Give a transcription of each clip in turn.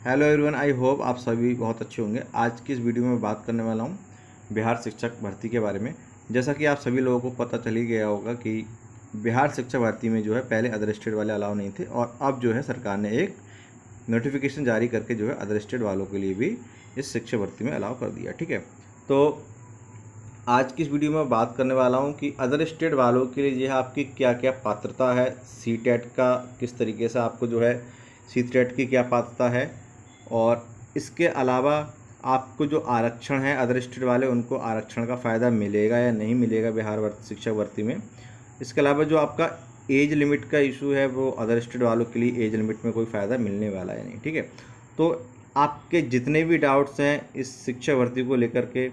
Hello everyone, I hope आप सभी बहुत अच्छे होंगे। आज की इस वीडियो में बात करने वाला हूँ बिहार शिक्षक भर्ती के बारे में। जैसा कि आप सभी लोगों को पता चल ही गया होगा कि बिहार शिक्षक भर्ती में जो है पहले अदर स्टेट वाले अलाउ नहीं थे और अब जो है सरकार ने एक नोटिफिकेशन जारी करके जो है अदर स्टेट वालों के लिए भी इस शिक्षक भर्ती में अलाउ कर दिया। ठीक है, तो आज की इस वीडियो में बात करने वाला हूँ कि अदर स्टेट वालों के लिए यह आपकी क्या क्या पात्रता है, सी टेट का किस तरीके से आपको जो है सी टेट की क्या पात्रता है, और इसके अलावा आपको जो आरक्षण है अदर स्टेट वाले उनको आरक्षण का फ़ायदा मिलेगा या नहीं मिलेगा बिहार शिक्षक भर्ती में। इसके अलावा जो आपका एज लिमिट का इशू है वो अदर स्टेट वालों के लिए एज लिमिट में कोई फ़ायदा मिलने वाला है नहीं। ठीक है, तो आपके जितने भी डाउट्स हैं इस शिक्षक भर्ती को लेकर के,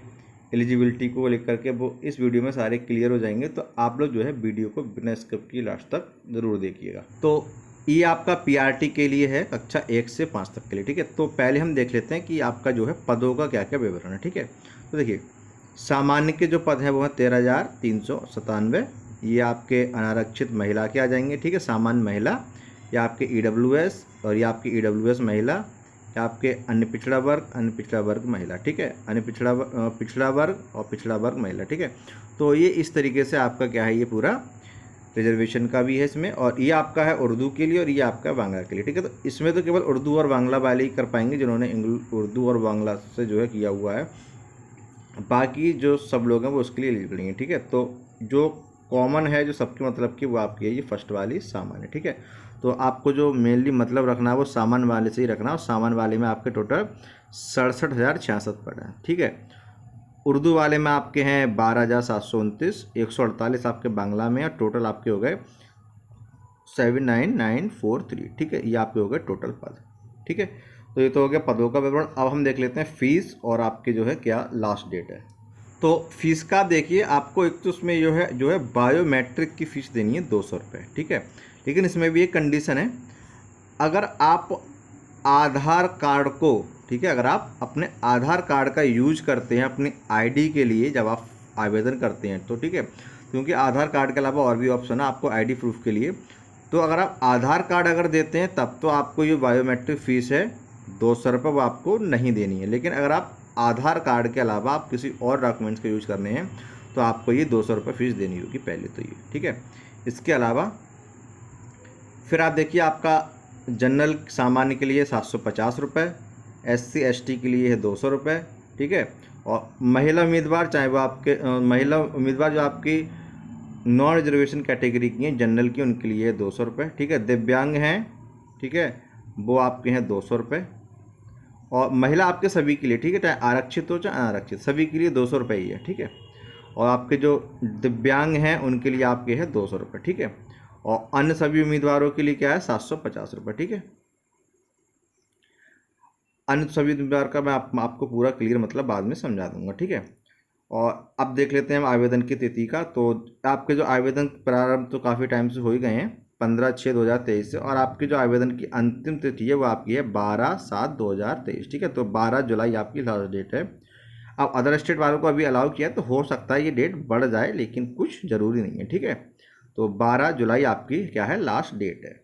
एलिजिबिलिटी को लेकर के, वो इस वीडियो में सारे क्लियर हो जाएंगे। तो आप लोग जो है वीडियो को बिना स्किप किए लास्ट तक ज़रूर देखिएगा। तो ये आपका पीआरटी के लिए है कक्षा 1 से 5 तक के लिए। ठीक है, तो पहले हम देख लेते हैं कि आपका जो है पदों का क्या क्या विवरण है। ठीक है, तो देखिए सामान्य के जो पद हैं वो हैं 13,397। ये आपके अनारक्षित महिला के आ जाएंगे। ठीक है, सामान्य महिला, या आपके ईडब्ल्यूएस, और ये आपकी ईडब्ल्यूएस महिला, या आपके अन्य पिछड़ा वर्ग महिला। ठीक है, पिछड़ा वर्ग और पिछड़ा वर्ग महिला। ठीक है, तो ये इस तरीके से आपका क्या है, ये पूरा रिजर्वेशन का भी है इसमें। और ये आपका है उर्दू के लिए और ये आपका बांग्ला के लिए। ठीक है, तो इसमें तो केवल उर्दू और बांग्ला वाले ही कर पाएंगे जिन्होंने उर्दू और बांग्ला से जो है किया हुआ है। बाकी जो सब लोग हैं वो उसके लिए एलिजिबल नहीं है। ठीक है, तो जो कॉमन है, जो सबके मतलब की, वो आपकी है ये फर्स्ट वाली सामान्य। ठीक है, तो आपको जो मेनली मतलब रखना है वो सामान्य वाले से ही रखना है, और सामान्य वाले में आपके टोटल 67,066 पड़ रहे हैं। ठीक है, उर्दू वाले में आपके हैं 12,729, 148 आपके बांग्ला में, और टोटल आपके हो गए 79,943। ठीक है, ये आपके हो गए टोटल पद। ठीक है, तो ये तो हो गया पदों का विवरण। अब हम देख लेते हैं फीस और आपके जो है क्या लास्ट डेट है। तो फीस का देखिए, आपको एक तो उसमें जो है बायोमेट्रिक की फ़ीस देनी है 200 रुपये। ठीक है, लेकिन इसमें भी एक कंडीशन है, अगर आप आधार कार्ड को, ठीक है, अगर आप अपने आधार कार्ड का यूज करते हैं अपनी आईडी के लिए जब आप आवेदन करते हैं तो, ठीक है, क्योंकि आधार कार्ड के अलावा और भी ऑप्शन है आपको आईडी प्रूफ के लिए। तो अगर आप आधार कार्ड अगर देते हैं तब तो आपको ये बायोमेट्रिक फ़ीस है 200 रुपये, वो आपको नहीं देनी है। लेकिन अगर आप आधार कार्ड के अलावा आप किसी और डॉक्यूमेंट्स का यूज करने हैं तो आपको ये 200 रुपये फ़ीस देनी होगी पहले तो ये। ठीक है, इसके अलावा फिर आप देखिए आपका जनरल सामान्य के लिए 750 रुपये, SC ST के लिए है 200 रुपये। ठीक है, और महिला उम्मीदवार, चाहे वो आपके महिला उम्मीदवार जो आपकी नॉन रिजर्वेशन कैटेगरी की हैं, जनरल की, उनके लिए है 200 रुपये। ठीक है, दिव्यांग हैं, ठीक है, वो आपके हैं 200 रुपये। और महिला आपके सभी के लिए, ठीक है, चाहे आरक्षित हो चाहे अनारक्षित, सभी के लिए 200 रुपये ही है। ठीक है, और आपके जो दिव्यांग हैं उनके लिए आपके है 200 रुपये। ठीक है, और अन्य सभी उम्मीदवारों के लिए क्या है 750 रुपये। ठीक है, अन्य सभी उम्मीदवार का मैं आपको पूरा क्लियर मतलब बाद में समझा दूंगा। ठीक है, और अब देख लेते हैं हम आवेदन की तिथि का। तो आपके जो आवेदन प्रारंभ तो काफ़ी टाइम से हो ही गए हैं, 15/6/2023 से, और आपकी जो आवेदन की अंतिम तिथि है वो आपकी है 12/7/2023। ठीक है, तो 12 जुलाई आपकी लास्ट डेट है। अब अदर स्टेट वालों को अभी अलाउ किया है तो हो सकता है ये डेट बढ़ जाए, लेकिन कुछ ज़रूरी नहीं है। ठीक है, तो 12 जुलाई आपकी क्या है लास्ट डेट है।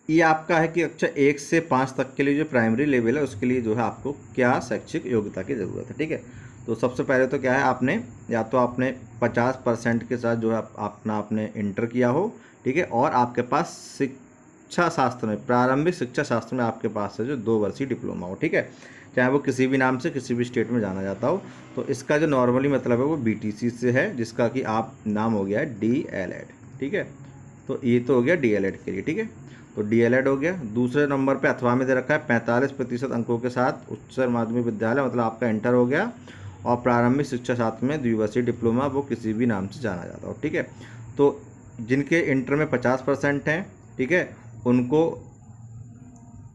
ये आपका है कि कक्षा 1 से 5 तक के लिए जो प्राइमरी लेवल है उसके लिए जो है आपको क्या शैक्षिक योग्यता की ज़रूरत है। ठीक है, तो सबसे पहले तो क्या है, आपने या तो आपने 50% के साथ जो है अपना आपने इंटर किया हो। ठीक है, और आपके पास शिक्षा शास्त्र में, प्रारंभिक शिक्षा शास्त्र में आपके पास है जो 2 वर्षीय डिप्लोमा हो। ठीक है, चाहे वो किसी भी नाम से किसी भी स्टेट में जाना जाता हो। तो इसका जो नॉर्मली मतलब है वो BTC से है, जिसका कि आप नाम हो गया है DLED। ठीक है, तो ये तो हो गया DLED के लिए। ठीक है, तो DLED हो गया। दूसरे नंबर पे अथवा में दे रखा है 45% अंकों के साथ उच्चतर माध्यमिक विद्यालय, मतलब आपका इंटर हो गया। और प्रारंभिक शिक्षा शास्त्र में द्विवर्षीय डिप्लोमा, वो किसी भी नाम से जाना जाता हो। ठीक है, तो जिनके इंटर में 50% हैं, ठीक है,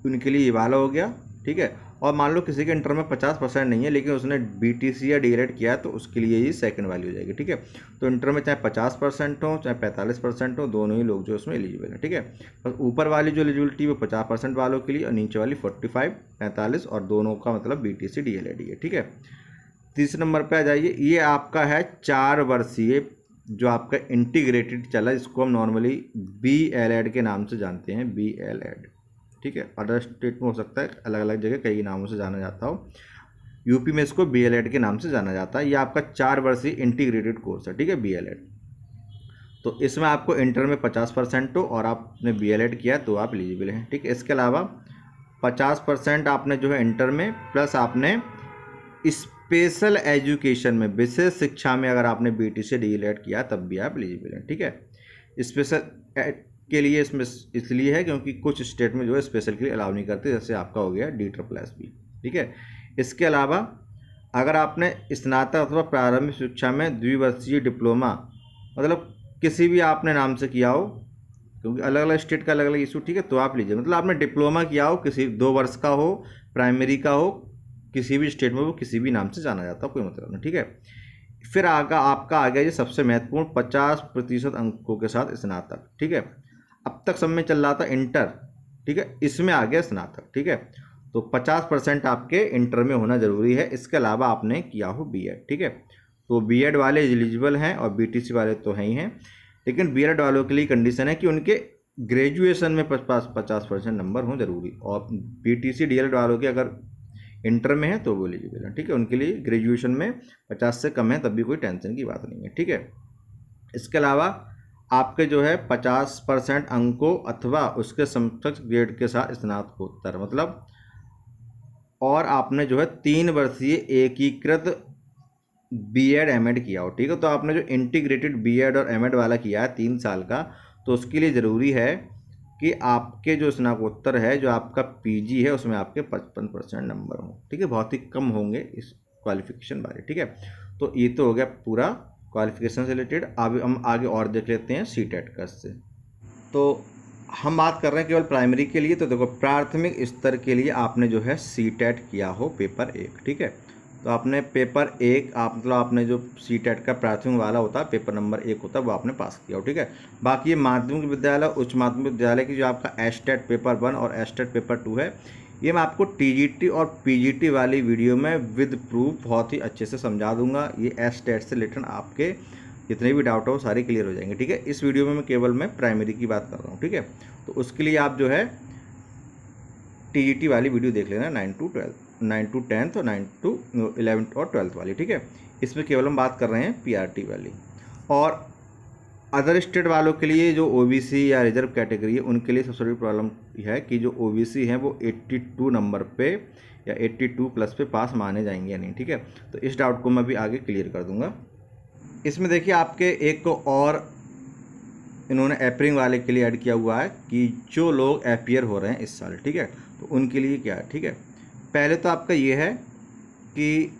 उनके लिए ये वाला हो गया। ठीक है, और मान लो किसी के इंटर में 50% नहीं है लेकिन उसने BTC या DLED किया है तो उसके लिए ये सेकंड वाली हो जाएगी। ठीक है, तो इंटर में चाहे 50% हो चाहे 45% हो, दोनों ही लोग जो उसमें एलिजिबल हैं। ठीक है, बस ऊपर वाली जो एलिजिबिलिटी वो 50% वालों के लिए, और नीचे वाली 45, 45, और दोनों का मतलब BTC DLED है। ठीक है, तीसरे नंबर पे आ जाइए, ये आपका है 4 वर्षीय जो आपका इंटीग्रेटेड चला, जिसको हम नॉर्मली BLED के नाम से जानते हैं, BLED। ठीक है। अदर स्टेट में हो सकता है अलग अलग जगह कई नामों से जाना जाता हो। यूपी में इसको BLED के नाम से जाना जाता है। ये आपका 4 वर्षीय इंटीग्रेटेड कोर्स है, ठीक है, BLED। तो इसमें आपको इंटर में 50% हो और आपने BLED किया तो आप एलिजिबल हैं, ठीक है। इसके अलावा 50% आपने जो है इंटर में, प्लस आपने स्पेशल एजुकेशन में, विशेष शिक्षा में अगर आपने BTC DLED किया तब भी आप एलिजिबल हैं, ठीक है। स्पेशल के लिए इसमें इसलिए है क्योंकि कुछ स्टेट में जो है स्पेशल के लिए अलाउ नहीं करते, जैसे आपका हो गया DSSS, ठीक है। इसके अलावा अगर आपने स्नातक अथवा प्रारंभिक शिक्षा में द्विवर्षीय डिप्लोमा, मतलब किसी भी आपने नाम से किया हो, क्योंकि अलग अलग स्टेट का अलग अलग इशू, ठीक है, तो आप लीजिए। मतलब आपने डिप्लोमा किया हो, किसी 2 वर्ष का हो, प्राइमरी का हो, किसी भी स्टेट में वो किसी भी नाम से जाना जाता हो, कोई मतलब नहीं, ठीक है। फिर आपका आ गया ये सबसे महत्वपूर्ण 50% अंकों के साथ स्नातक, ठीक है। अब तक सब में चल रहा था इंटर, ठीक है, इसमें आ गया स्नातक, ठीक है। तो 50% आपके इंटर में होना जरूरी है। इसके अलावा आपने किया हो BEd, ठीक है। तो BEd वाले एलिजिबल हैं और BTC वाले तो हैं ही हैं, लेकिन BEd वालों के लिए कंडीशन है कि उनके ग्रेजुएशन में 50% नंबर हों जरूरी, और BTC DLED वालों के अगर इंटर में है तो वो एलिजिबल है, ठीक है। उनके लिए ग्रेजुएशन में 50 से कम है तब भी कोई टेंशन की बात नहीं है, ठीक है। इसके अलावा आपके जो है 50% अंकों अथवा उसके समकक्ष ग्रेड के साथ स्नातकोत्तर, मतलब और आपने जो है 3 वर्षीय एकीकृत BEd MAd किया हो, ठीक है। तो आपने जो इंटीग्रेटेड BEd और MAd वाला किया है 3 साल का, तो उसके लिए ज़रूरी है कि आपके जो स्नातकोत्तर है, जो आपका PG है, उसमें आपके 55% नंबर हों, ठीक है। बहुत ही कम होंगे इस क्वालिफिकेशन वाले, ठीक है। तो ये तो हो गया पूरा क्वालिफिकेशन से रिलेटेड। अब हम आगे और देख लेते हैं CTET का से। तो हम बात कर रहे हैं केवल प्राइमरी के लिए। तो देखो, प्राथमिक स्तर के लिए आपने जो है CTET किया हो पेपर 1, ठीक है। तो आपने पेपर 1 मतलब आपने जो CTET का प्राथमिक वाला होता है, पेपर नंबर 1 होता है, वो आपने पास किया हो, ठीक है। बाकी ये माध्यमिक विद्यालय, उच्च माध्यमिक विद्यालय की जो आपका STET पेपर 1 और STET पेपर 2 है, ये मैं आपको TGT और PGT वाली वीडियो में विद प्रूफ बहुत ही अच्छे से समझा दूंगा। ये STET से रिलेटेड आपके जितने भी डाउट हो सारे क्लियर हो जाएंगे, ठीक है। इस वीडियो में मैं केवल प्राइमरी की बात कर रहा हूँ, ठीक है। तो उसके लिए आप जो है TGT वाली वीडियो देख लेना, 9 to 10th और 9 to 11th और 12th वाली, ठीक है। इसमें केवल हम बात कर रहे हैं PRT वाली। और अदर स्टेट वालों के लिए जो OBC या रिजर्व कैटेगरी है, उनके लिए सबसे बड़ी प्रॉब्लम है कि जो OBC हैं वो 82 नंबर पे या 82 प्लस पे पास माने जाएंगे या नहीं, ठीक है। तो इस डाउट को मैं भी आगे क्लियर कर दूंगा। इसमें देखिए आपके एक को और इन्होंने एपरिंग वाले के लिए ऐड किया हुआ है कि जो लोग एपियर हो रहे हैं इस साल, ठीक है, तो उनके लिए क्या है, ठीक है। पहले तो आपका ये है कि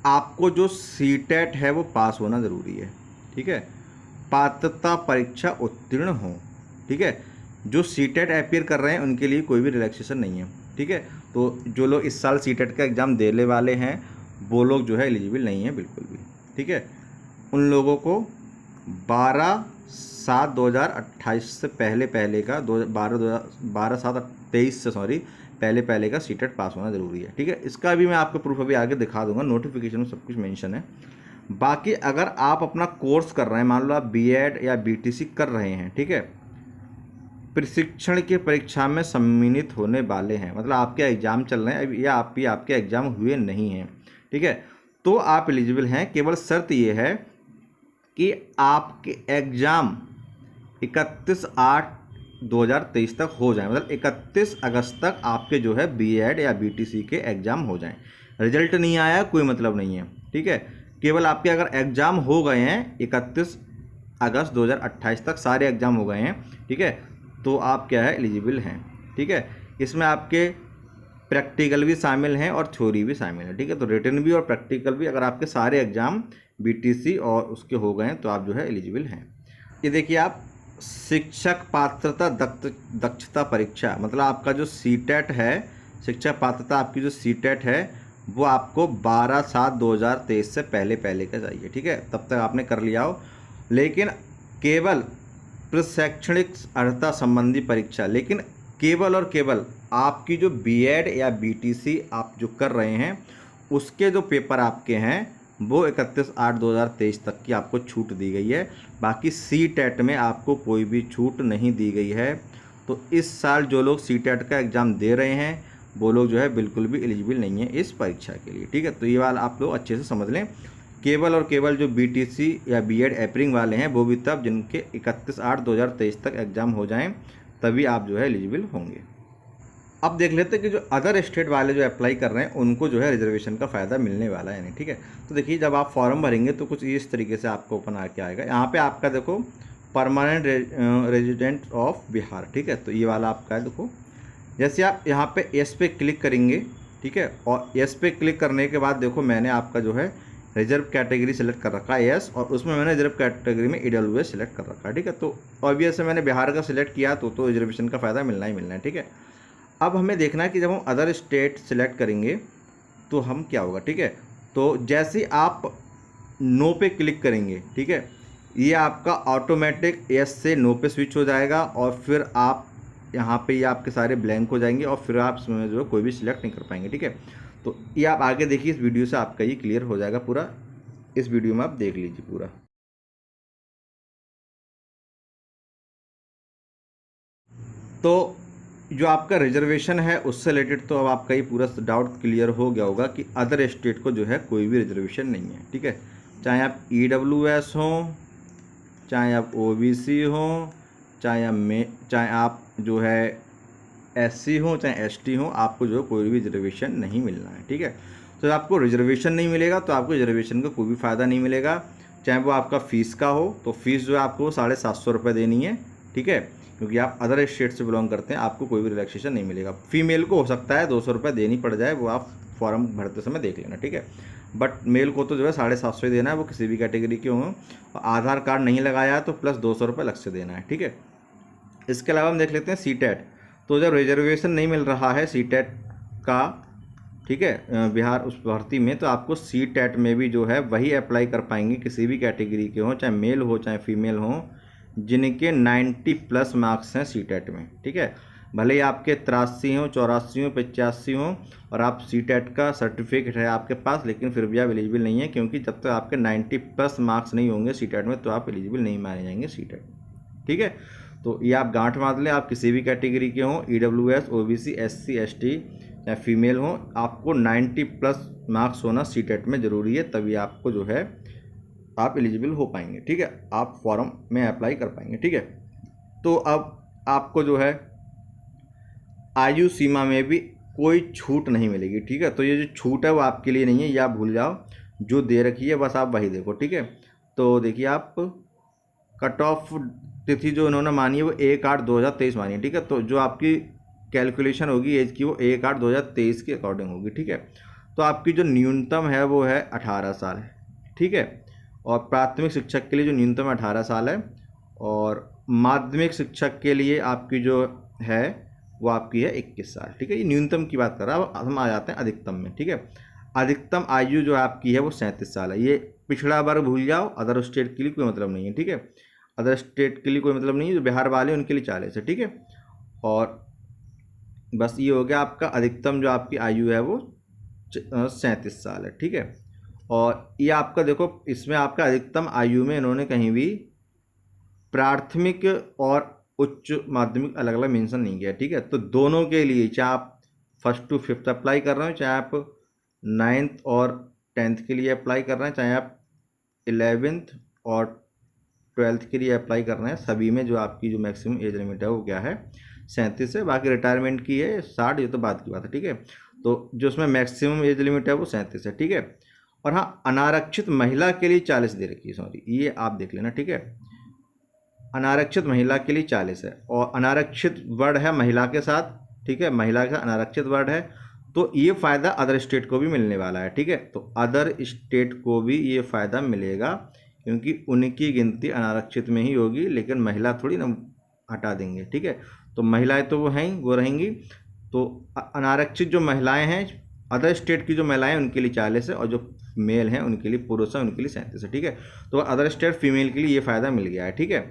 आपको जो CTET है वो पास होना ज़रूरी है, ठीक है। पात्रता परीक्षा उत्तीर्ण हो, ठीक है। जो CTET एपियर कर रहे हैं उनके लिए कोई भी रिलैक्सेशन नहीं है, ठीक है। तो जो लोग इस साल CTET का एग्ज़ाम देने वाले हैं वो लोग जो है एलिजिबल नहीं है बिल्कुल भी, ठीक है। उन लोगों को 12/7/2028 से पहले का 12/7/23 से पहले का CTET पास होना ज़रूरी है, ठीक है। इसका भी मैं आपको प्रूफ अभी आगे दिखा दूंगा, नोटिफिकेशन में सब कुछ मेंशन है। बाकी अगर आप अपना कोर्स कर रहे हैं, मान लो आप BEd या BTC कर रहे हैं, ठीक है, प्रशिक्षण की परीक्षा में सम्मानित होने वाले हैं, मतलब आपके एग्ज़ाम चल रहे हैं या आपके एग्ज़ाम हुए नहीं हैं, ठीक है, तो आप एलिजिबल हैं। केवल शर्त ये है कि आपके एग्ज़ाम 31/8/2023 तक हो जाए, मतलब 31 अगस्त तक आपके जो है BEd या BTC के एग्ज़ाम हो जाएं। रिजल्ट नहीं आया कोई मतलब नहीं है, ठीक है। केवल आपके अगर एग्ज़ाम हो गए हैं 31 अगस्त 2028 तक सारे एग्ज़ाम हो गए हैं, ठीक है, तो आप क्या है एलिजिबल हैं, ठीक है। इसमें आपके प्रैक्टिकल भी शामिल हैं और थ्योरी भी शामिल है, ठीक है। तो रिटन भी और प्रैक्टिकल भी, अगर आपके सारे एग्ज़ाम BTC और उसके हो गए हैं तो आप जो है एलिजिबल हैं। ये देखिए आप, शिक्षक पात्रता दक्षता परीक्षा, मतलब आपका जो CTET है, शिक्षक पात्रता आपकी जो CTET है वो आपको 12/7/2023 से पहले का चाहिए, ठीक है। तब तक आपने कर लिया हो। लेकिन केवल प्रशैक्षणिक अर्हता संबंधी परीक्षा, लेकिन केवल और केवल आपकी जो BEd या BTC आप जो कर रहे हैं उसके जो पेपर आपके हैं वो 31/8/2023 तक की आपको छूट दी गई है। बाकी CTET में आपको कोई भी छूट नहीं दी गई है। तो इस साल जो लोग सीटेट का एग्ज़ाम दे रहे हैं वो लोग जो है बिल्कुल भी एलिजिबल नहीं है इस परीक्षा के लिए, ठीक है। तो ये वाला आप लोग अच्छे से समझ लें। केवल और केवल जो बीटीसी या बीएड एपरिंग वाले हैं वो भी तब जिनके 31/8/2023 तक एग्ज़ाम हो जाएं तभी आप जो है एलिजिबल होंगे। अब देख लेते हैं कि जो अदर स्टेट वाले जो अप्लाई कर रहे हैं उनको जो है रिजर्वेशन का फ़ायदा मिलने वाला है नहीं, ठीक है। तो देखिए जब आप फॉर्म भरेंगे तो कुछ इस तरीके से आपको ओपन आके आएगा। यहाँ पे आपका देखो परमानेंट रेजिडेंट ऑफ बिहार, ठीक है। तो ये वाला आपका है, देखो जैसे आप यहाँ पे एस पे क्लिक करेंगे, ठीक है, और एस पे क्लिक करने के बाद देखो मैंने आपका जो है रिजर्व कैटेगरी सेलेक्ट कर रखा है एस, और उसमें मैंने रिजर्व कैटेगरी में ईडब्ल्यूएस सेलेक्ट कर रखा है, ठीक है। तो ऑब्वियस है मैंने बिहार का सिलेक्ट किया तो रिजर्वेशन का फ़ायदा मिलना ही मिलना है, ठीक है। अब हमें देखना है कि जब हम अदर स्टेट सेलेक्ट करेंगे तो हम क्या होगा, ठीक है। तो जैसे आप नो पे क्लिक करेंगे, ठीक है, ये आपका ऑटोमेटिक एस से नो पे स्विच हो जाएगा और फिर आप यहाँ पे ये आपके सारे ब्लैंक हो जाएंगे और फिर आप इसमें जो है कोई भी सिलेक्ट नहीं कर पाएंगे, ठीक है। तो ये आप आगे देखिए, इस वीडियो से आपका ये क्लियर हो जाएगा पूरा, इस वीडियो में आप देख लीजिए पूरा। तो जो आपका रिजर्वेशन है उससे रिलेटेड तो अब आपका ये पूरा डाउट क्लियर हो गया होगा कि अदर स्टेट को जो है कोई भी रिजर्वेशन नहीं है, ठीक है। चाहे आप ईडब्ल्यूएस हों, चाहे आप ओबीसी हों, चाहे आप जो है एससी हो चाहे एसटी हो, आपको जो कोई भी रिजर्वेशन नहीं मिलना है, ठीक है। तो आपको रिजर्वेशन नहीं मिलेगा तो आपको रिजर्वेशन का कोई भी फ़ायदा नहीं मिलेगा, चाहे वो आपका फ़ीस का हो। तो फीस जो है आपको 750 रुपये देनी है, ठीक है, क्योंकि आप अदर स्टेट से बिलोंग करते हैं, आपको कोई भी रिलैक्सेशन नहीं मिलेगा। फीमेल को हो सकता है 200 रुपये देनी पड़ जाए, वो आप फॉर्म भरते समय देख लेना, ठीक है। बट मेल को तो जो है 750 ही देना है, वो किसी भी कैटेगरी के हों। आधार कार्ड नहीं लगाया है तो प्लस 200 रुपये अलग से देना है, ठीक है। इसके अलावा हम देख लेते हैं सीटेट। तो जब रिजर्वेशन नहीं मिल रहा है सीटेट का, ठीक है, बिहार उस भर्ती में, तो आपको सीटेट में भी जो है वही अप्लाई कर पाएंगे किसी भी कैटेगरी के हों, चाहे मेल हो चाहे फीमेल हो, जिनके 90+ मार्क्स हैं सीटेट में, ठीक है। भले ही आपके 83 हो, 84 हो, 85 हो और आप सीटेट का सर्टिफिकेट है आपके पास, लेकिन फिर भी आप एलिजिबल नहीं है, क्योंकि जब तक आपके 90+ मार्क्स नहीं होंगे सीटेट में तो आप एलिजिबल नहीं माने जाएंगे सीटेट, ठीक है। तो ये आप गांठ बांध लें, आप किसी भी कैटेगरी के हों, ईडब्ल्यूएस, ओबीसी, एससी, एसटी या फीमेल हों, आपको 90+ मार्क्स होना सीटेट में ज़रूरी है, तभी आपको जो है आप एलिजिबल हो पाएंगे, ठीक है, आप फॉर्म में अप्लाई कर पाएंगे, ठीक है। तो अब आपको जो है आयु सीमा में भी कोई छूट नहीं मिलेगी, ठीक है। तो ये जो छूट है वो आपके लिए नहीं है, या भूल जाओ, जो दे रखी है बस आप वही देखो, ठीक है। तो देखिए आप कट ऑफ तिथि जो इन्होंने मानी है वो 1/8/2023 मानी है, ठीक है। तो जो आपकी कैलकुलेशन होगी एज की वो 1/8/2023 के अकॉर्डिंग होगी, ठीक है। तो आपकी जो न्यूनतम है वो है 18 साल है, ठीक है। और प्राथमिक शिक्षक के लिए जो न्यूनतम 18 साल है, और माध्यमिक शिक्षक के लिए आपकी जो है वो आपकी है 21 साल, ठीक है। ये न्यूनतम की बात कर रहा है। अब हम आ जाते हैं अधिकतम में, ठीक है। अधिकतम आयु जो आपकी है वो 37 साल है। ये पिछड़ा वर्ग भूल जाओ, अदर स्टेट के लिए कोई मतलब नहीं है, ठीक है। अदर स्टेट के लिए कोई मतलब नहीं है, जो बिहार वाले उनके लिए 40 है, ठीक है। और बस ये हो गया आपका अधिकतम जो आपकी आयु है वो 37 साल है, ठीक है। और ये आपका देखो, इसमें आपका अधिकतम आयु में इन्होंने कहीं भी प्राथमिक और उच्च माध्यमिक अलग अलग मेंशन नहीं किया, ठीक है। तो दोनों के लिए, चाहे आप 1st to 5th अप्लाई कर रहे हो, चाहे आप 9th और 10th के लिए अप्लाई कर रहे हैं, चाहे आप 11th और 12th के लिए अप्लाई कर रहे हैं, सभी में जो आपकी जो मैक्सिमम एज लिमिट है वो क्या है, 37 है। बाकी रिटायरमेंट की है 60, ये तो बात की बात है, ठीक है। तो जो उसमें मैक्सिमम एज लिमिट है वो 37 है, ठीक है। और हाँ, अनारक्षित महिला के लिए 40 दे रखी है, सॉरी, ये आप देख लेना, ठीक है। अनारक्षित महिला के लिए 40 है, और अनारक्षित वर्ड है महिला के साथ, ठीक है, महिला के साथ अनारक्षित वर्ड है। तो ये फ़ायदा अदर स्टेट को भी मिलने वाला है, ठीक है। तो अदर स्टेट को भी ये फ़ायदा मिलेगा, क्योंकि उनकी गिनती अनारक्षित में ही होगी, लेकिन महिला थोड़ी ना हटा देंगे, ठीक है। तो महिलाएं तो वो हैं, वो रहेंगी। तो अनारक्षित जो महिलाएं हैं, अदर स्टेट की जो महिलाएं उनके लिए 40 है, और जो मेल हैं उनके लिए, पुरुष हैं उनके लिए 37 है, ठीक है। तो अदर स्टेट फीमेल के लिए ये फ़ायदा मिल गया है, ठीक है।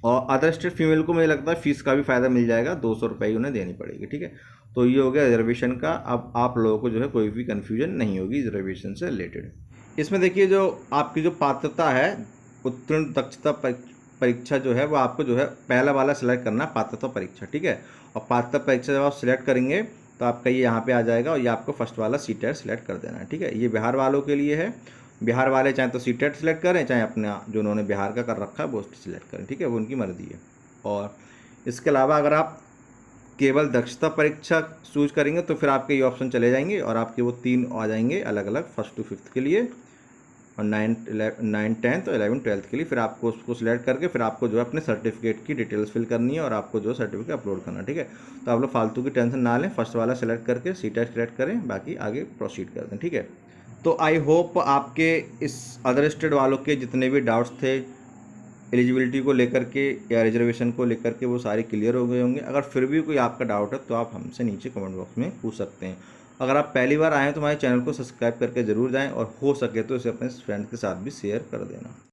और अदर स्टेट फीमेल को मुझे लगता है फीस का भी फ़ायदा मिल जाएगा, 200 रुपये उन्हें देनी पड़ेगी, ठीक है। तो ये हो गया रिजर्वेशन का। अब आप लोगों को जो है कोई भी कन्फ्यूजन नहीं होगी रिजर्वेशन से रिलेटेड। इसमें देखिए जो आपकी जो पात्रता है, उत्तीर्ण दक्षता परीक्षा जो है वो आपको जो है पहला वाला सिलेक्ट करना है, पात्रता परीक्षा, ठीक है। और पात्रता परीक्षा जब आप सिलेक्ट करेंगे तो आपका ये यहाँ पे आ जाएगा और ये आपको फर्स्ट वाला सीटेट सिलेक्ट कर देना है, ठीक है। ये बिहार वालों के लिए है। बिहार वाले चाहे तो सीटेट सिलेक्ट करें, चाहे अपना जो उन्होंने बिहार का कर रखा है वो सिलेक्ट करें, ठीक है, वो उनकी मर्जी है। और इसके अलावा अगर आप केवल दक्षता परीक्षा चूज करेंगे तो फिर आपके ये ऑप्शन चले जाएंगे और आपके वो 3 आ जाएंगे अलग अलग, 1st to 5th के लिए और 9th 10th और 11th 12th के लिए। फिर आपको उसको सिलेक्ट करके फिर आपको जो है अपने सर्टिफिकेट की डिटेल्स फिल करनी है और आपको जो सर्टिफिकेट अपलोड करना है, ठीक है। तो आप लोग फालतू की टेंशन ना लें, फर्स्ट वाला सेलेक्ट करके सीटेट सिलेक्ट करें, बाकी आगे प्रोसीड कर दें, ठीक है। तो आई होप आपके इस अदर स्टेट वालों के जितने भी डाउट्स थे एलिजिबिलिटी को लेकर के या रिजर्वेशन को लेकर के वो सारे क्लियर हो गए होंगे। अगर फिर भी कोई आपका डाउट है तो आप हमसे नीचे कमेंट बॉक्स में पूछ सकते हैं। अगर आप पहली बार आए हैं तो हमारे चैनल को सब्सक्राइब करके ज़रूर जाएं और हो सके तो इसे अपने फ्रेंड्स के साथ भी शेयर कर देना।